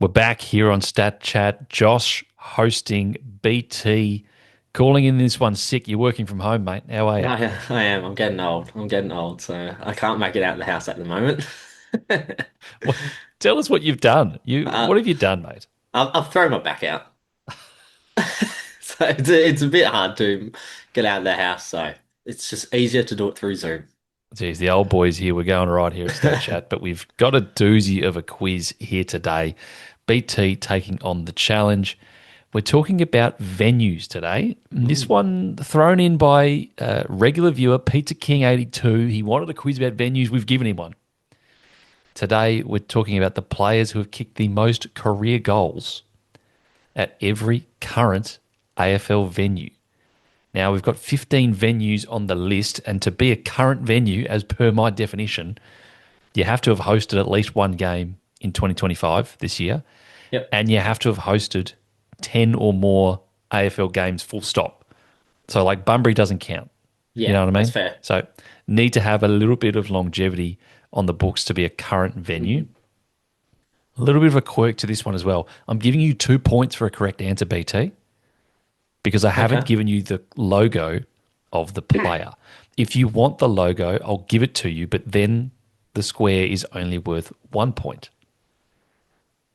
We're back here on Statchat. Josh hosting BT, calling in this one sick. You're working from home, mate. How are you? I am. I'm getting old. I'm getting old, so I can't make it out of the house at the moment. What, tell us what you've done. What Uh, have you done, mate? I've thrown my back out, so it's a bit hard to get out of the house. So it's just easier to do it through Zoom. Geez, the old boys here. We're going right here at Statchat, but we've got a doozy of a quiz here today. BT taking on the challenge. We're talking about venues today. This Ooh. one thrown in by regular viewer Peter King 82. He wanted a quiz about venues. We've given him one. Today, we're talking about the players who have kicked the most career goals at every current AFL venue. Now, we've got 15 venues on the list, and to be a current venue, as per my definition, you have to have hosted at least one game in 2025 this year, Yep. and you have to have hosted 10 or more AFL games full stop. So, like, Bunbury doesn't count. You Yeah, know what I that's mean? fair. So, need to have a little bit of longevity on the books to be a current venue. Hmm. A little bit of a quirk to this one as well. I'm giving you 2 points for a correct answer, BT, because I haven't Okay. given you the logo of the player. If you want the logo, I'll give it to you, but then the square is only worth 1 point.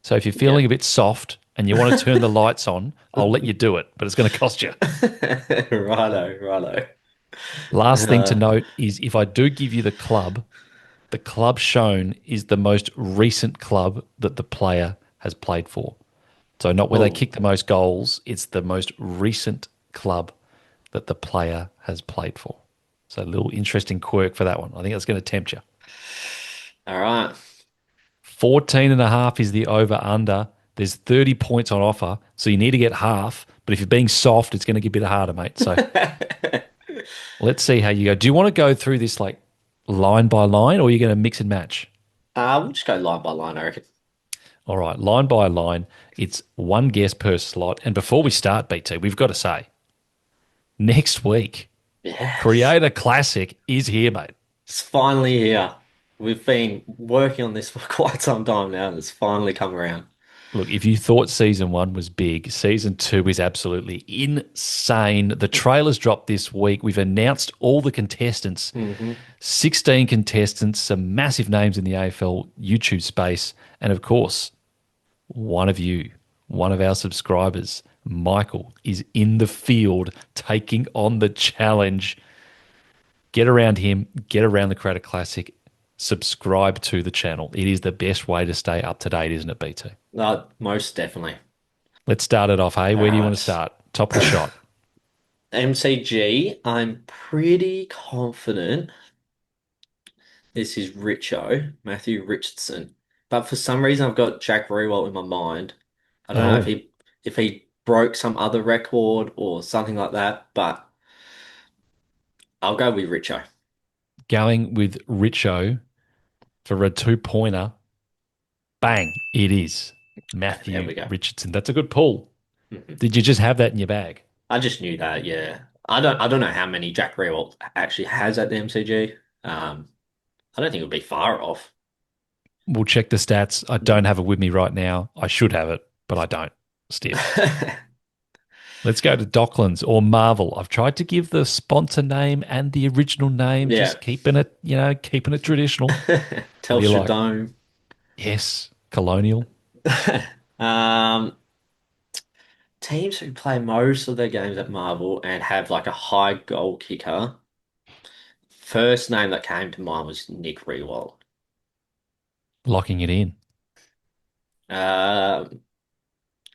So if you're Yeah. feeling a bit soft and you want to turn the lights on, I'll let you do it, but it's going to cost you. Righto, righto. Last thing to Uh, note is if I do give you the club shown is the most recent club that the player has played for. So not where they oh, kick the most goals, it's the most recent club that the player has played for. So a little interesting quirk for that one. I think that's going to tempt you. all right. 14 and a half is the over under. There's 30 points on offer, so you need to get half. But if you're being soft, it's going to get a bit harder, mate. So let's see how you go. Do you want to go through this like line by line, or are you going to mix and match? We'll just go line by line, I reckon. All right, line by line, it's one guess per slot. And before we start, BT, we've got to say next week, Yes. Creator Classic is here, mate. It's finally here. We've been working on this for quite some time now, and it's finally come around. Look, if you thought season one was big, season two is absolutely insane. The trailers dropped this week. We've announced all the contestants, Hmm. 16 contestants, some massive names in the AFL YouTube space. And of course, one of you, one of our subscribers, Michael, is in the field taking on the challenge. Get around him, get around the Creator Classic, subscribe to the channel. It is the best way to stay up to date, isn't it, BT? Most definitely. Let's start it off. Hey, All where do you want to right. start? Top of the shot. MCG, I'm pretty confident this is Matthew Richardson. But for some reason, I've got Jack Riewoldt in my mind. I don't know if Oh, he broke some other record or something like that, but I'll go with Richo. going with Richo for a 2 pointer. Bang, it is There Matthew we go. Richardson. That's a good pull. Mhm. Did you just have that in your bag? I just knew that, yeah. I don't know how many Jack Riewoldt actually has at the MCG. I don't think it would be far off. We'll check the stats. I don't have it with me right now. I should have it, but I don't. Stiff. Let's go to Docklands or Marvel. I've tried to give the sponsor name and the original name, Yeah. just keeping it, keeping it traditional. What do you Telstra like? Dome. Yes, Colonial. Um, Teams who play most of their games at Marvel and have like a high goal kicker. First name that came to mind was Nick Rewald. Locking it in. Um,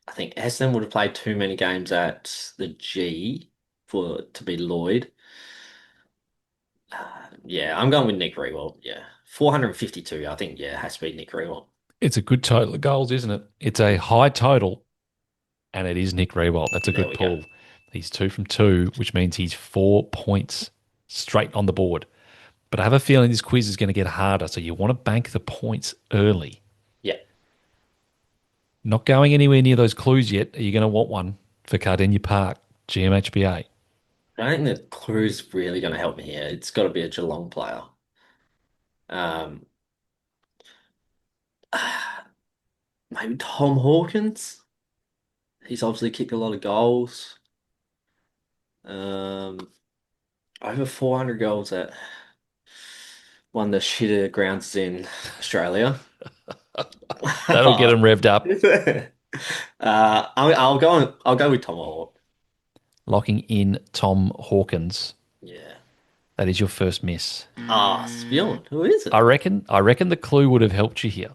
I think Essendon would have played too many games at the G for to be Lloyd. Yeah, I'm going with Nick Rewald. Yeah, 452. I think yeah, it has to be Nick Rewald. It's a good total of goals, isn't it? It's a high total, and it is Nick Rewalt. That's a There good we go. pull. He's two from two, which means he's 4 points straight on the board. But I have a feeling this quiz is going to get harder, so you want to bank the points early. Yeah, Not going anywhere near those clues yet. Are you going to want one for Cardennia Park, GMHBA? I don't think the clue's really going to help me here. It's got to be a Geelong player. Um, Maybe Tom Hawkins. He's obviously kicked a lot of goals. Um, over 400 goals at one of the shitter grounds in Australia. That'll get him revved up. I'll go with Tom Hawk. Locking in Tom Hawkins. Yeah. That is your first miss. Ah, Spion. Who is I it? reckon. I reckon the clue would have helped you here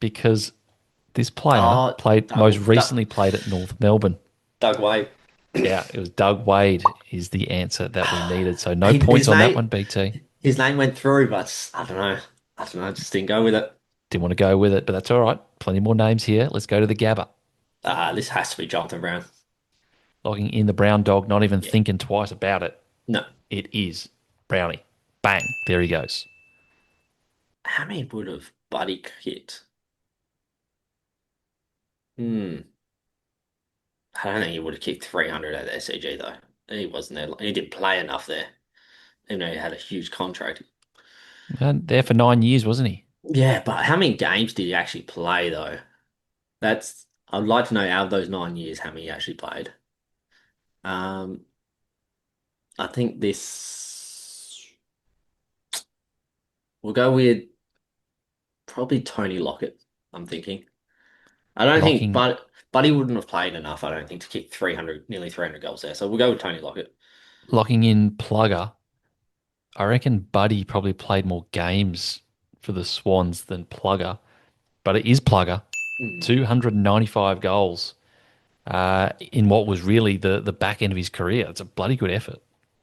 because this player Oh, played most recently played at North Melbourne. Doug White. Yeah, it was Doug Wade is the answer that we needed. So no His points on that name one, BT. his name went through, but I don't know. I don't know. Just didn't go with it. Didn't want to go with it, but that's all right. Plenty more names here. Let's go to the Gabba. This has to be Jonathan Brown. Logging in the brown dog, not even Yeah. thinking twice about it. No. It is Brownie. Bang. There he goes. How many would have Buddy hit? Hmm. I don't think he would have kicked 300 at the SCG though. He wasn't there. He didn't play enough there, even though he had a huge contract. And there for 9 years, wasn't he? Yeah, but how many games did he actually play though? I'd like to know out of those 9 years how many he actually played. Um, I think this we'll go with probably Tony Lockett. I'm thinking. I don't think Locking Buddy wouldn't have played enough, I don't think, to kick 300, nearly 300 goals there. So we'll go with Tony Lockett. locking in Plugger. I reckon Buddy probably played more games for the Swans than Plugger, but it is Plugger. Mm. 295 goals in what was really the back end of his career. It's a bloody good effort.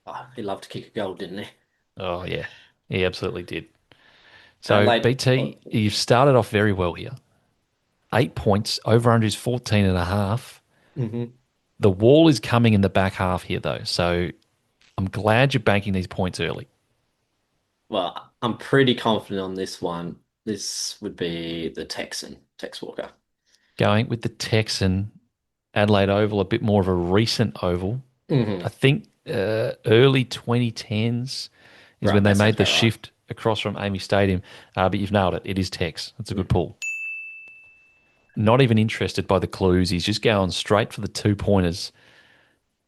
Oh, he loved to kick a goal, didn't he? Oh, yeah. He absolutely did. So, Adelaide. BT, you've started off very well here. 8 points, over under is 14 and a half. Hmm. The wall is coming in the back half here, though. So, I'm glad you're banking these points early. Well, I'm pretty confident on this one. This would be the Tex Walker. Going with the Texan, Adelaide Oval, a bit more of a recent oval. I Hmm. think early 2010s is Right, when they that sounds made the about right. shift across from Amy Stadium. But you've nailed it. It is Tex. That's a good Mhm. pull. Not even interested by the clues. He's just going straight for the 2 pointers.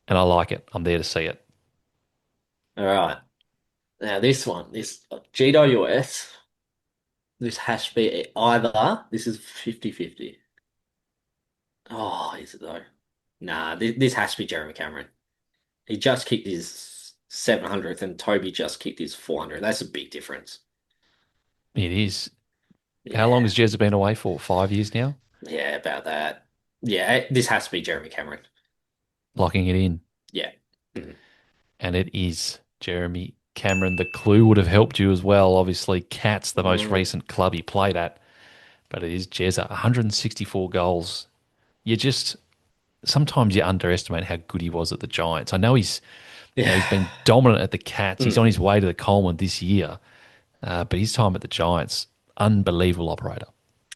And I like it. I'm there to see it. All right. Now this one, this GWS, this has to be either, this is 50-50. Oh, is it though? Nah, this has to be Jeremy Cameron. He just kicked his 700th and Toby just kicked his 400. That's a big difference. It is. How long Yeah. has Jezza been away for? 5 years now? Yeah, about that. Yeah, this has to be Jeremy Cameron. Locking it in. Yeah. Mhm. And it is Jeremy Cameron. The clue would have helped you as well. Obviously, Cat's the most Mm. recent club he played at. But it is Jezza. 164 goals. You just sometimes you underestimate how good he was at the Giants. I know he's Yeah. been dominant at the Cats. He's on Mm. his way to the Coleman this year, but his time at the Giants, unbelievable operator.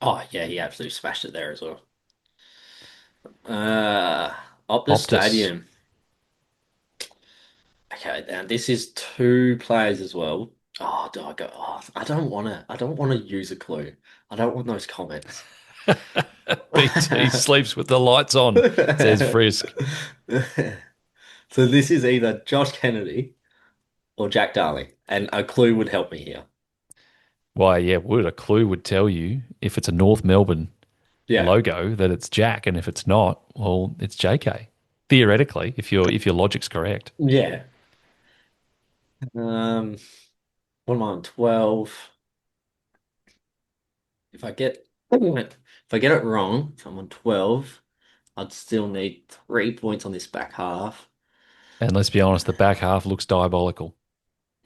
Oh, yeah, he absolutely smashed it there as well. Uh, Optus Optus, Stadium. Okay, now this is two players as well. Oh, do I go? Oh, I don't want to. I don't want to use a clue. I don't want those comments. BT sleeps with the lights on, says Frisk. So this is either Josh Kennedy or Jack Darling, and a clue would help me here. Why, yeah, would a clue would tell you if it's a North Melbourne Yeah, logo that it's Jack, and if it's not, well, it's JK. Theoretically, if your logic's correct. yeah. Um, what am I on 12? If I get it wrong, if I'm on 12, I'd still need 3 points on this back half. And let's be honest, the back half looks diabolical.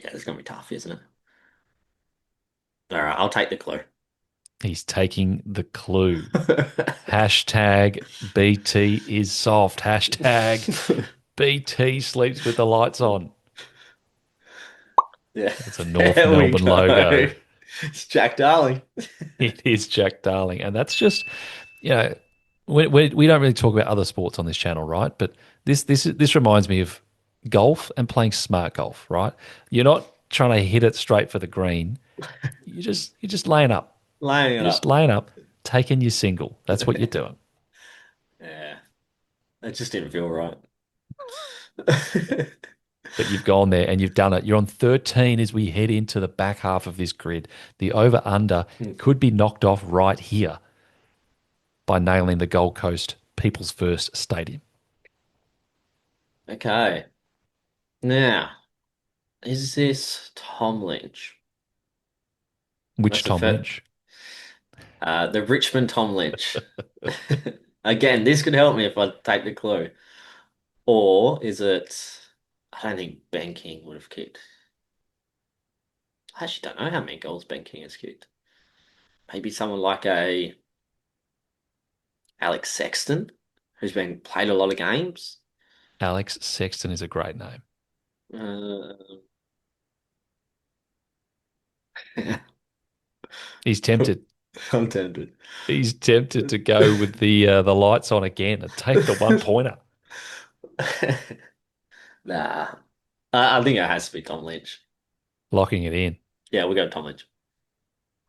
Yeah, it's gonna be tough, isn't it? All right, I'll take the clue. He's taking the clue. Hashtag BT is soft. Hashtag BT sleeps with the lights on. Yeah, It's a North there we Melbourne go. logo. It's Jack Darling. It is Jack Darling. And that's just, you know, we don't really talk about other sports on this channel, right? But this reminds me of golf and playing smart golf, right? You're not trying to hit it straight for the green. You're just laying up. Laying it You're just up. laying up, taking your single. That's what you're doing. Yeah, that just didn't feel right. But you've gone there and you've done it. You're on 13 as we head into the back half of this grid. The over under could be knocked off right here by nailing the Gold Coast People's First Stadium. Okay, now is this Tom Lynch? Which That's the Tom first, Lynch? the Richmond Tom Lynch. Again, this could help me if I take the clue. Or is it? I don't think Ben King would have kicked. I actually don't know how many goals Ben King has kicked. Maybe someone like a Alex Sexton, who's been played a lot of games. Alex Sexton is a great name. Uh, He's tempted. I'm tempted. He's tempted to go with the lights on again and take the 1 pointer. Nah, I think it has to be Tom Lynch. Locking it in. Yeah, we'll go Tom Lynch.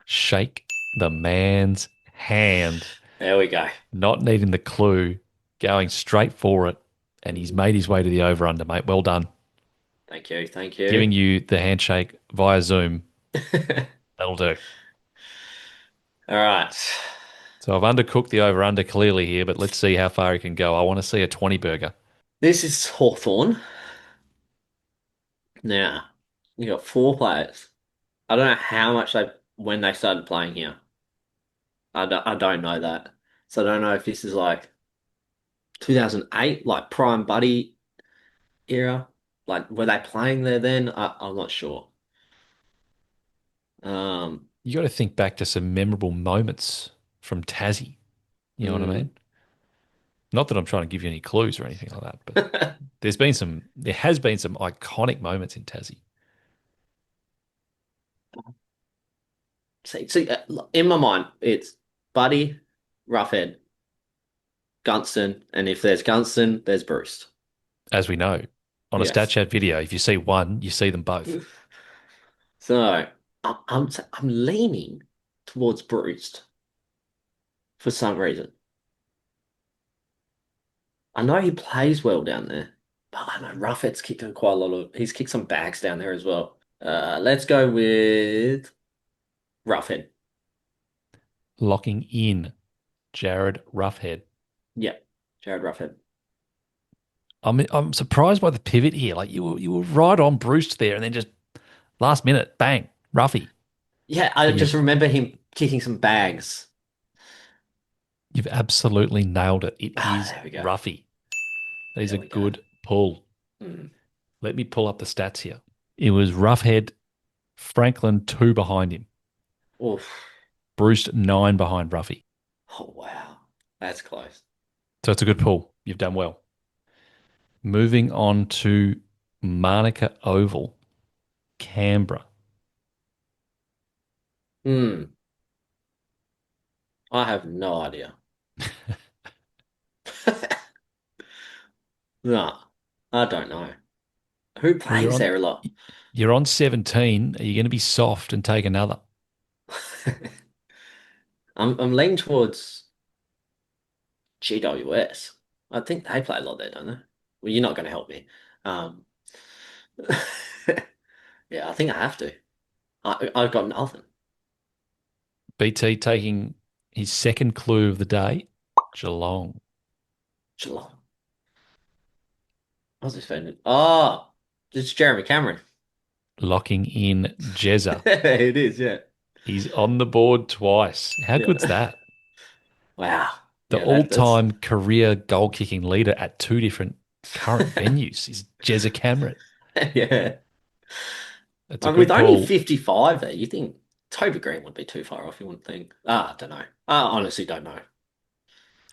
Shake the man's hand. There we go. Not needing the clue, going straight for it. And he's made his way to the over under, mate. Well done. Thank you, thank Giving you. you the handshake via Zoom. That'll do. All right. So I've undercooked the over under clearly here, but let's see how far he can go. I want to see a 20 burger. This is Hawthorn. Now, you got four players. I don't know how much they when they started playing here. I don't know that. So I don't know if this is like 2008, like prime Buddy era. Like were they playing there then? I'm not sure. Um, You got to think back to some memorable moments from Tassie. You know what I mm. mean? Not that I'm trying to give you any clues or anything like that, but there has been some iconic moments in Tassie. See, in my mind, it's Buddy, Roughhead, Gunston, and if there's Gunston, there's Bruce. As we know, on a Yes. Statchat video, if you see one, you see them both. So I'm leaning towards Bruce for some reason. I know he plays well down there, but I know Roughhead's kicked quite a lot of. He's kicked some bags down there as well. Let's go with Roughhead. Locking in Jared Roughhead. Yeah, Jared Roughhead. I'm surprised by the pivot here. Like you were right on Bruce there, and then just last minute, bang, Ruffy. Yeah, I But just remember him kicking some bags. you've absolutely nailed it. It Ah, is there we go. Ruffy. That is There a we go. good pull. Mm. Let me pull up the stats here. It was Roughhead, Franklin 2 behind him, Oof. Bruce 9 behind Ruffy. Oh wow, that's close. So it's a good pull. You've done well. Moving on to Manuka Oval, Canberra. Hmm. I have no idea. No, I don't know. Who Well, plays there a lot? you're on 17. Are you going to be soft and take another? I'm leaning towards GWS. I think they play a lot there, don't they? Well, you're not going to help me. Um, yeah, I think I have to. I've got nothing. BT taking his second clue of the day, Geelong. Geelong. I was offended. Oh, it's Jeremy Cameron. Locking in Jezza. It is, yeah. He's on the board twice. How good's Yeah. that? Wow. The Yeah, that's all-time career goal-kicking leader at two different current venues is Jezza Cameron. yeah. That's a And with good only pull. 55 there, you think Toby Green would be too far off, you wouldn't think. I don't know. I honestly don't know.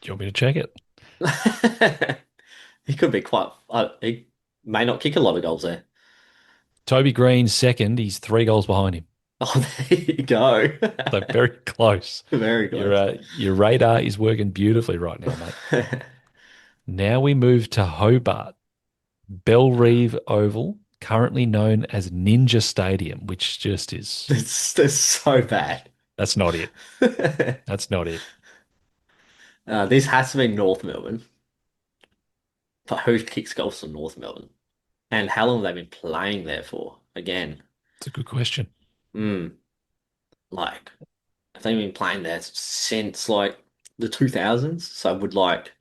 Do you want me to check it? He could be quite, he may not kick a lot of goals there. Toby Green's second. He's 3 goals behind him. Oh, there you go. So very close. Very close. Your radar is working beautifully right now, mate. Now we move to Hobart, Bellerive Oval, currently known as Ninja Stadium, which just is, It's so bad. that's not it. That's not it. This has to be North Melbourne, but who kicks goals from North Melbourne? And how long have they been playing there for? Again, It's a good question. hmm, like, have they been playing there since like the 2000s? So would like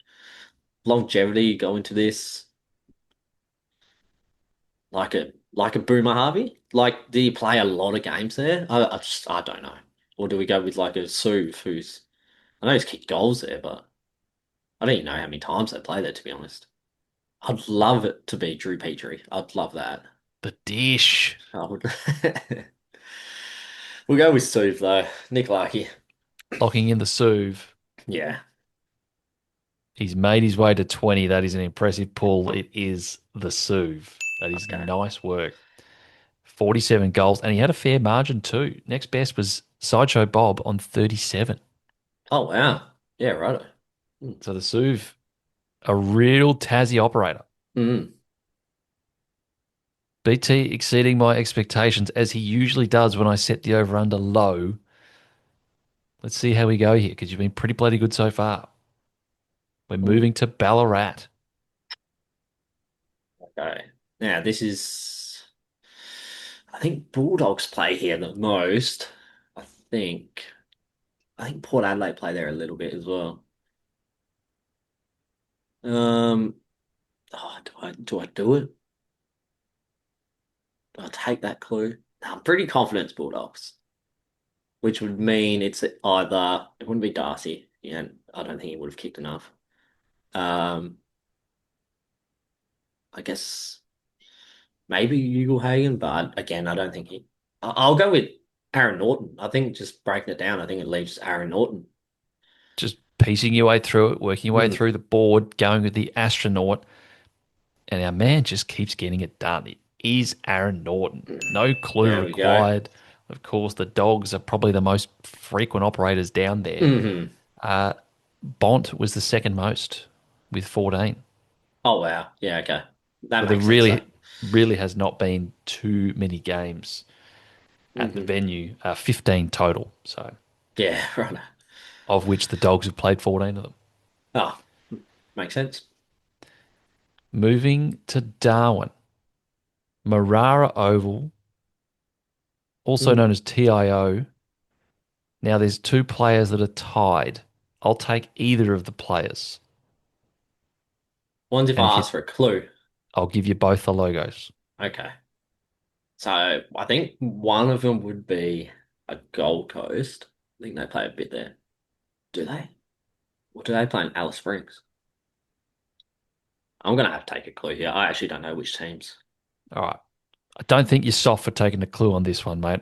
longevity go into this like a Boomer Harvey? Like, do you play a lot of games there? I don't know. Or do we go with like a Suv who's I know he's kicked goals there, but I don't even know how many times they play there, to be honest. I'd love it to be Drew Petrie. I'd love that. The dish. I would. We'll go with Suv though. Nick Larkey. Locking in the Suv. Yeah. He's made his way to 20. That is an impressive pull. It is the Suv. That is Okay. nice work. 47 goals, and he had a fair margin too. Next best was Sideshow Bob on 37. Oh wow. Yeah, righto. Mm. So the Suv, a real Tassie operator. Mm. BT exceeding my expectations as he usually does when I set the over under low. Let's see how we go here because you've been pretty bloody good so far. We're Mm. moving to Ballarat. Okay. Now this is. I think Bulldogs play here the most. I think. I think Port Adelaide play there a little bit as well. Um. Oh, do I do it? Do I take that clue? No, I'm pretty confident it's Bulldogs, which would mean it's either it wouldn't be Darcy. Yeah, I don't think he would have kicked enough. Um. I guess maybe Ugelhagen, but again, I don't think he. I'll go with Aaron Norton. I think just breaking it down, I think it leaves Aaron Norton. Just piecing your way through it, working your way Mm. through the board, going with the astronaut. And our man just keeps getting it done. It is Aaron Norton. No clue There we go. required. Of course, the dogs are probably the most frequent operators down there. Hmm. Bont was the second most with 14. Oh wow. Yeah. Okay. That So there makes sense though. really has not been too many games at the Hmm. venue. 15 total. So Yeah. Right. of which the dogs have played 14 of them. Oh, makes sense. Moving to Darwin, Marara Oval, also known Mm. as TIO. Now there's two players that are tied. I'll take either of the players. One's if And if I you ask for a clue. I'll give you both the logos. Okay. So I think one of them would be a Gold Coast. I think they play a bit there. Do they? Or do they play in Alice Springs? I'm gonna have to take a clue here. I actually don't know which teams. All right. I don't think you're soft for taking a clue on this one, mate.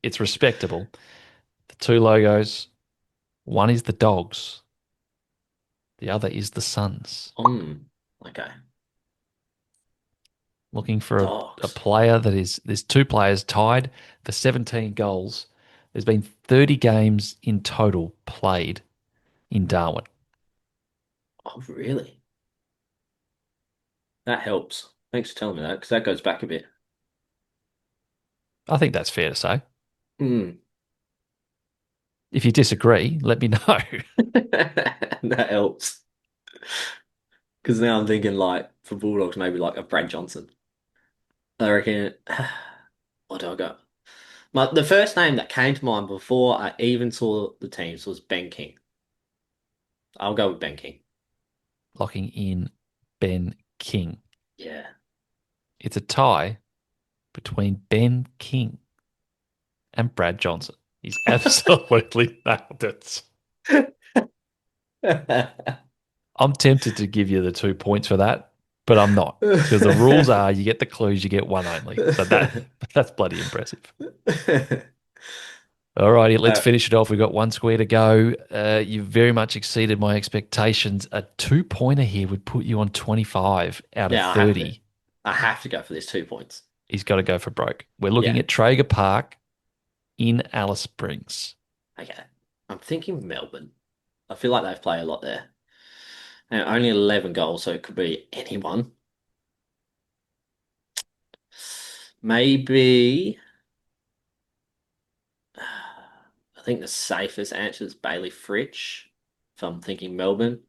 It's respectable. The two logos, one is the dogs, the other is the Suns. Okay. Looking for a Dogs. player there's two players tied for 17 goals. There's been 30 games in total played in Darwin. Oh, really? That helps. Thanks for telling me that, because that goes back a bit. I think that's fair to say. Hmm. If you disagree, let me know. That helps. Because now I'm thinking like for Bulldogs, maybe like a Brad Johnson. I reckon. What do I got? The first name that came to mind before I even saw the teams was Ben King. I'll go with Ben King. Locking in Ben King. Yeah. It's a tie between Ben King and Brad Johnson. He's absolutely nailed it. I'm tempted to give you the 2 points for that, but I'm not because the rules are you get the clues, you get one only. So that's bloody impressive. All righty, let's Uh, finish it off. We've got one square to go. You've very much exceeded my expectations. A 2 pointer here would put you on 25 out of yeah, I have to. 30. I have to go for this 2 points. He's got to go for broke. We're looking Yeah. at Traeger Park in Alice Springs. Okay. I'm thinking Melbourne. I feel like they've played a lot there. And only 11 goals, so it could be anyone. Maybe. I think the safest answer is Bailey Fritsch. if I'm thinking Melbourne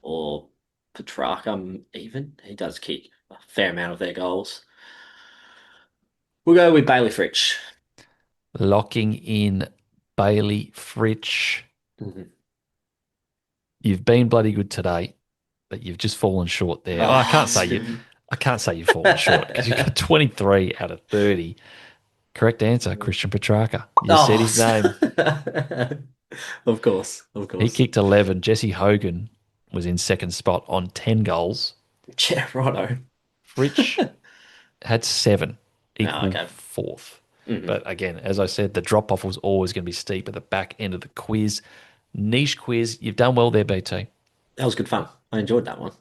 or Petrarca, even. He does kick a fair amount of their goals. We'll go with Bailey Fritsch. Locking in Bailey Fritsch. Mhm. You've been bloody good today, but you've just fallen short there. Oh, I Oh, can't say you. I can't say you've fallen short because you've got 23 out of 30. Correct answer, Christian Petrarca. You just said oh, his name. of course, of He course. kicked 11. Jesse Hogan was in second spot on 10 goals. Yeah, righto. Fritsch had 7, Oh, equal okay. fourth. Hmm. But again, as I said, the drop off was always going to be steep at the back end of the quiz. Niche quiz. You've done well there, BT. That was good fun. I enjoyed that one.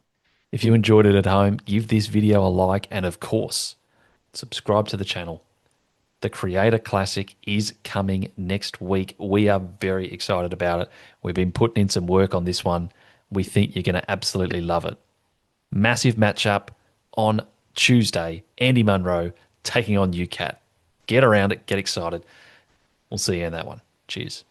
If you enjoyed it at home, give this video a like and, of course, subscribe to the channel. The Creator Classic is coming next week. We are very excited about it. We've been putting in some work on this one. We think you're going to absolutely love it. Massive matchup on Tuesday. Andy Munro taking on UCAT. Get around it, get excited. We'll see you in that one. Cheers.